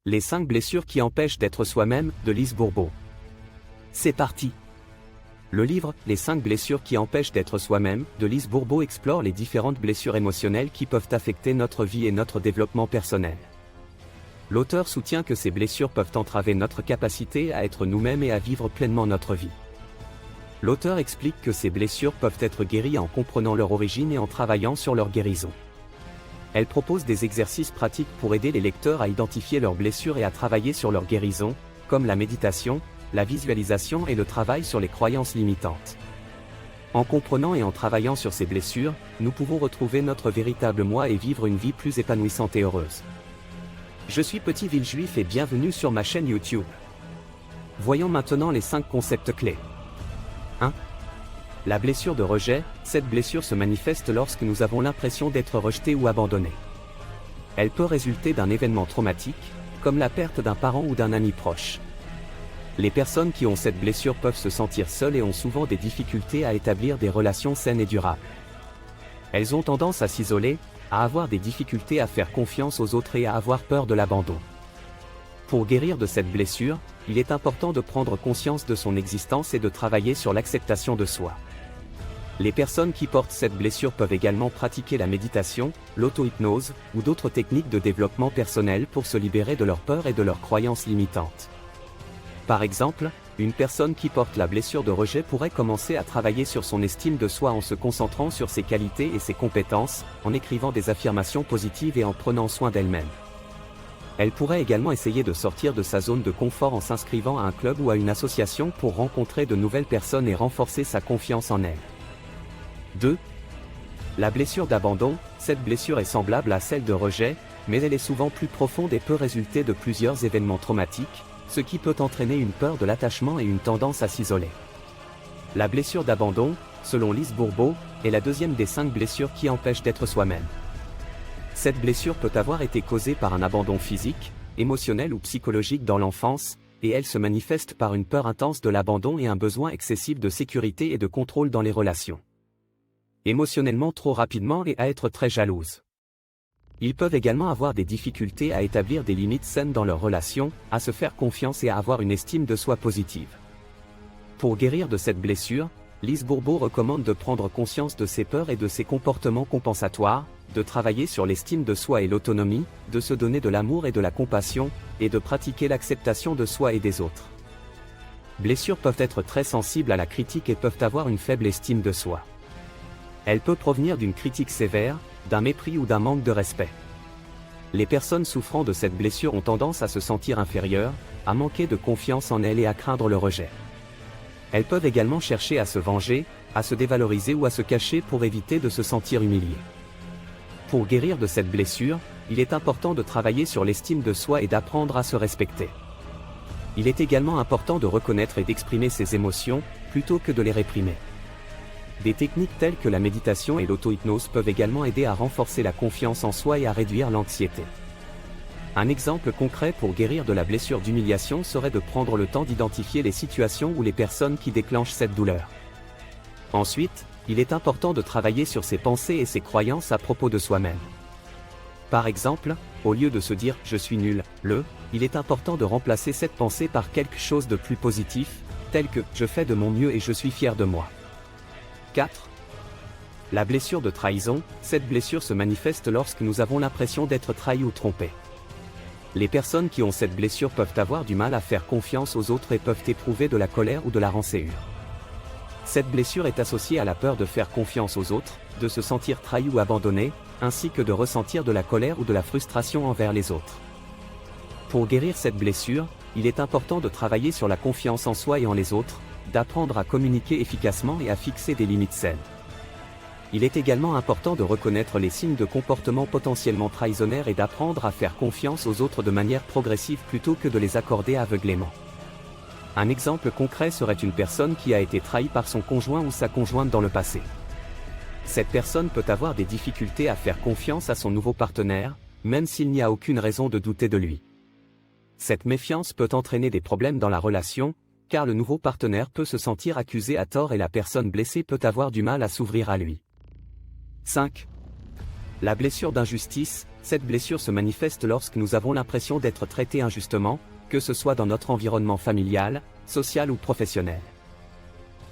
Les 5 blessures qui empêchent d'être soi-même, de Lise Bourbeau. C'est parti. Le livre « Les 5 blessures qui empêchent d'être soi-même » de Lise Bourbeau explore les différentes blessures émotionnelles qui peuvent affecter notre vie et notre développement personnel. L'auteur soutient que ces blessures peuvent entraver notre capacité à être nous-mêmes et à vivre pleinement notre vie. L'auteur explique que ces blessures peuvent être guéries en comprenant leur origine et en travaillant sur leur guérison. Elle propose des exercices pratiques pour aider les lecteurs à identifier leurs blessures et à travailler sur leur guérison, comme la méditation, la visualisation et le travail sur les croyances limitantes. En comprenant et en travaillant sur ces blessures, nous pouvons retrouver notre véritable moi et vivre une vie plus épanouissante et heureuse. Je suis Petit Villejuif et bienvenue sur ma chaîne YouTube. Voyons maintenant les 5 concepts clés. 1. La blessure de rejet. Cette blessure se manifeste lorsque nous avons l'impression d'être rejetés ou abandonnés. Elle peut résulter d'un événement traumatique, comme la perte d'un parent ou d'un ami proche. Les personnes qui ont cette blessure peuvent se sentir seules et ont souvent des difficultés à établir des relations saines et durables. Elles ont tendance à s'isoler, à avoir des difficultés à faire confiance aux autres et à avoir peur de l'abandon. Pour guérir de cette blessure, il est important de prendre conscience de son existence et de travailler sur l'acceptation de soi. Les personnes qui portent cette blessure peuvent également pratiquer la méditation, l'auto-hypnose, ou d'autres techniques de développement personnel pour se libérer de leurs peurs et de leurs croyances limitantes. Par exemple, une personne qui porte la blessure de rejet pourrait commencer à travailler sur son estime de soi en se concentrant sur ses qualités et ses compétences, en écrivant des affirmations positives et en prenant soin d'elle-même. Elle pourrait également essayer de sortir de sa zone de confort en s'inscrivant à un club ou à une association pour rencontrer de nouvelles personnes et renforcer sa confiance en elle. 2. La blessure d'abandon. Cette blessure est semblable à celle de rejet, mais elle est souvent plus profonde et peut résulter de plusieurs événements traumatiques, ce qui peut entraîner une peur de l'attachement et une tendance à s'isoler. La blessure d'abandon, selon Lise Bourbeau, est la deuxième des 5 blessures qui empêchent d'être soi-même. Cette blessure peut avoir été causée par un abandon physique, émotionnel ou psychologique dans l'enfance, et elle se manifeste par une peur intense de l'abandon et un besoin excessif de sécurité et de contrôle dans les relations. Émotionnellement trop rapidement et à être très jalouse. Ils peuvent également avoir des difficultés à établir des limites saines dans leurs relations, à se faire confiance et à avoir une estime de soi positive. Pour guérir de cette blessure, Lise Bourbeau recommande de prendre conscience de ses peurs et de ses comportements compensatoires, de travailler sur l'estime de soi et l'autonomie, de se donner de l'amour et de la compassion, et de pratiquer l'acceptation de soi et des autres. Blessures peuvent être très sensibles à la critique et peuvent avoir une faible estime de soi. Elle peut provenir d'une critique sévère, d'un mépris ou d'un manque de respect. Les personnes souffrant de cette blessure ont tendance à se sentir inférieures, à manquer de confiance en elles et à craindre le rejet. Elles peuvent également chercher à se venger, à se dévaloriser ou à se cacher pour éviter de se sentir humiliées. Pour guérir de cette blessure, il est important de travailler sur l'estime de soi et d'apprendre à se respecter. Il est également important de reconnaître et d'exprimer ses émotions, plutôt que de les réprimer. Des techniques telles que la méditation et l'auto-hypnose peuvent également aider à renforcer la confiance en soi et à réduire l'anxiété. Un exemple concret pour guérir de la blessure d'humiliation serait de prendre le temps d'identifier les situations ou les personnes qui déclenchent cette douleur. Ensuite, il est important de travailler sur ses pensées et ses croyances à propos de soi-même. Par exemple, au lieu de se dire « je suis nul », il est important de remplacer cette pensée par quelque chose de plus positif, tel que « je fais de mon mieux et je suis fier de moi ». 4. La blessure de trahison. Cette blessure se manifeste lorsque nous avons l'impression d'être trahis ou trompés. Les personnes qui ont cette blessure peuvent avoir du mal à faire confiance aux autres et peuvent éprouver de la colère ou de la rancœur. Cette blessure est associée à la peur de faire confiance aux autres, de se sentir trahi ou abandonné, ainsi que de ressentir de la colère ou de la frustration envers les autres. Pour guérir cette blessure, il est important de travailler sur la confiance en soi et en les autres, d'apprendre à communiquer efficacement et à fixer des limites saines. Il est également important de reconnaître les signes de comportement potentiellement trahissonnaires et d'apprendre à faire confiance aux autres de manière progressive plutôt que de les accorder aveuglément. Un exemple concret serait une personne qui a été trahie par son conjoint ou sa conjointe dans le passé. Cette personne peut avoir des difficultés à faire confiance à son nouveau partenaire, même s'il n'y a aucune raison de douter de lui. Cette méfiance peut entraîner des problèmes dans la relation, car le nouveau partenaire peut se sentir accusé à tort et la personne blessée peut avoir du mal à s'ouvrir à lui. 5. La blessure d'injustice. cette blessure se manifeste lorsque nous avons l'impression d'être traités injustement, que ce soit dans notre environnement familial, social ou professionnel.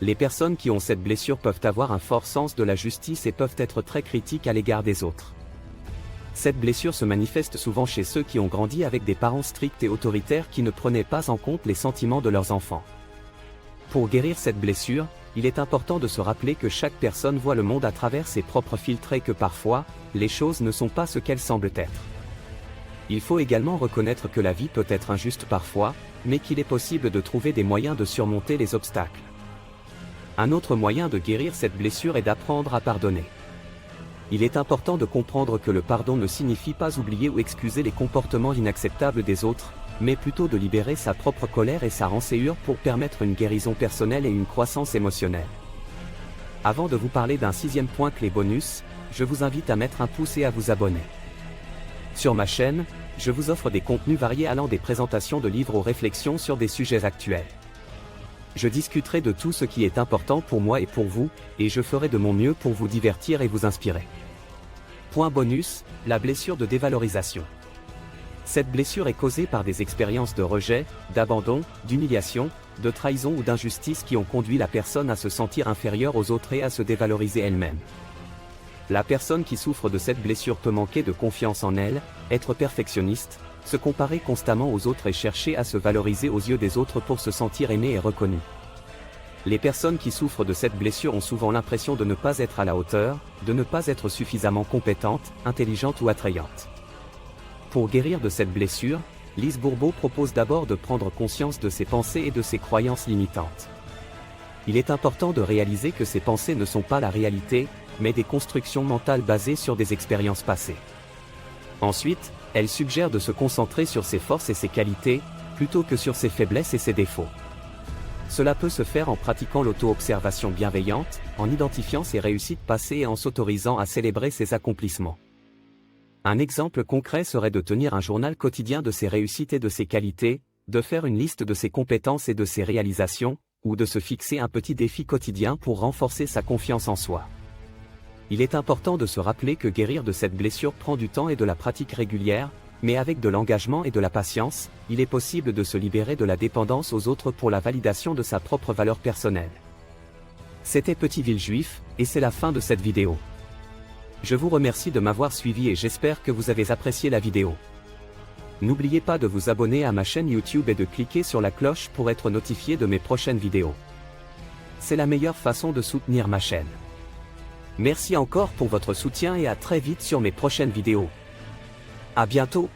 Les personnes qui ont cette blessure peuvent avoir un fort sens de la justice et peuvent être très critiques à l'égard des autres. Cette blessure se manifeste souvent chez ceux qui ont grandi avec des parents stricts et autoritaires qui ne prenaient pas en compte les sentiments de leurs enfants. Pour guérir cette blessure, il est important de se rappeler que chaque personne voit le monde à travers ses propres filtres et que parfois, les choses ne sont pas ce qu'elles semblent être. Il faut également reconnaître que la vie peut être injuste parfois, mais qu'il est possible de trouver des moyens de surmonter les obstacles. Un autre moyen de guérir cette blessure est d'apprendre à pardonner. Il est important de comprendre que le pardon ne signifie pas oublier ou excuser les comportements inacceptables des autres, mais plutôt de libérer sa propre colère et sa rancœur pour permettre une guérison personnelle et une croissance émotionnelle. Avant de vous parler d'un 6e point clé bonus, je vous invite à mettre un pouce et à vous abonner. Sur ma chaîne, je vous offre des contenus variés allant des présentations de livres aux réflexions sur des sujets actuels. Je discuterai de tout ce qui est important pour moi et pour vous, et je ferai de mon mieux pour vous divertir et vous inspirer. Point bonus, la blessure de dévalorisation. Cette blessure est causée par des expériences de rejet, d'abandon, d'humiliation, de trahison ou d'injustice qui ont conduit la personne à se sentir inférieure aux autres et à se dévaloriser elle-même. La personne qui souffre de cette blessure peut manquer de confiance en elle, être perfectionniste, se comparer constamment aux autres et chercher à se valoriser aux yeux des autres pour se sentir aimé et reconnu. Les personnes qui souffrent de cette blessure ont souvent l'impression de ne pas être à la hauteur, de ne pas être suffisamment compétentes, intelligentes ou attrayantes. Pour guérir de cette blessure, Lise Bourbeau propose d'abord de prendre conscience de ses pensées et de ses croyances limitantes. Il est important de réaliser que ces pensées ne sont pas la réalité, mais des constructions mentales basées sur des expériences passées. Ensuite, elle suggère de se concentrer sur ses forces et ses qualités, plutôt que sur ses faiblesses et ses défauts. Cela peut se faire en pratiquant l'auto-observation bienveillante, en identifiant ses réussites passées et en s'autorisant à célébrer ses accomplissements. Un exemple concret serait de tenir un journal quotidien de ses réussites et de ses qualités, de faire une liste de ses compétences et de ses réalisations, ou de se fixer un petit défi quotidien pour renforcer sa confiance en soi. Il est important de se rappeler que guérir de cette blessure prend du temps et de la pratique régulière, mais avec de l'engagement et de la patience, il est possible de se libérer de la dépendance aux autres pour la validation de sa propre valeur personnelle. C'était Petit Villejuif, et c'est la fin de cette vidéo. Je vous remercie de m'avoir suivi et j'espère que vous avez apprécié la vidéo. N'oubliez pas de vous abonner à ma chaîne YouTube et de cliquer sur la cloche pour être notifié de mes prochaines vidéos. C'est la meilleure façon de soutenir ma chaîne. Merci encore pour votre soutien et à très vite sur mes prochaines vidéos. À bientôt.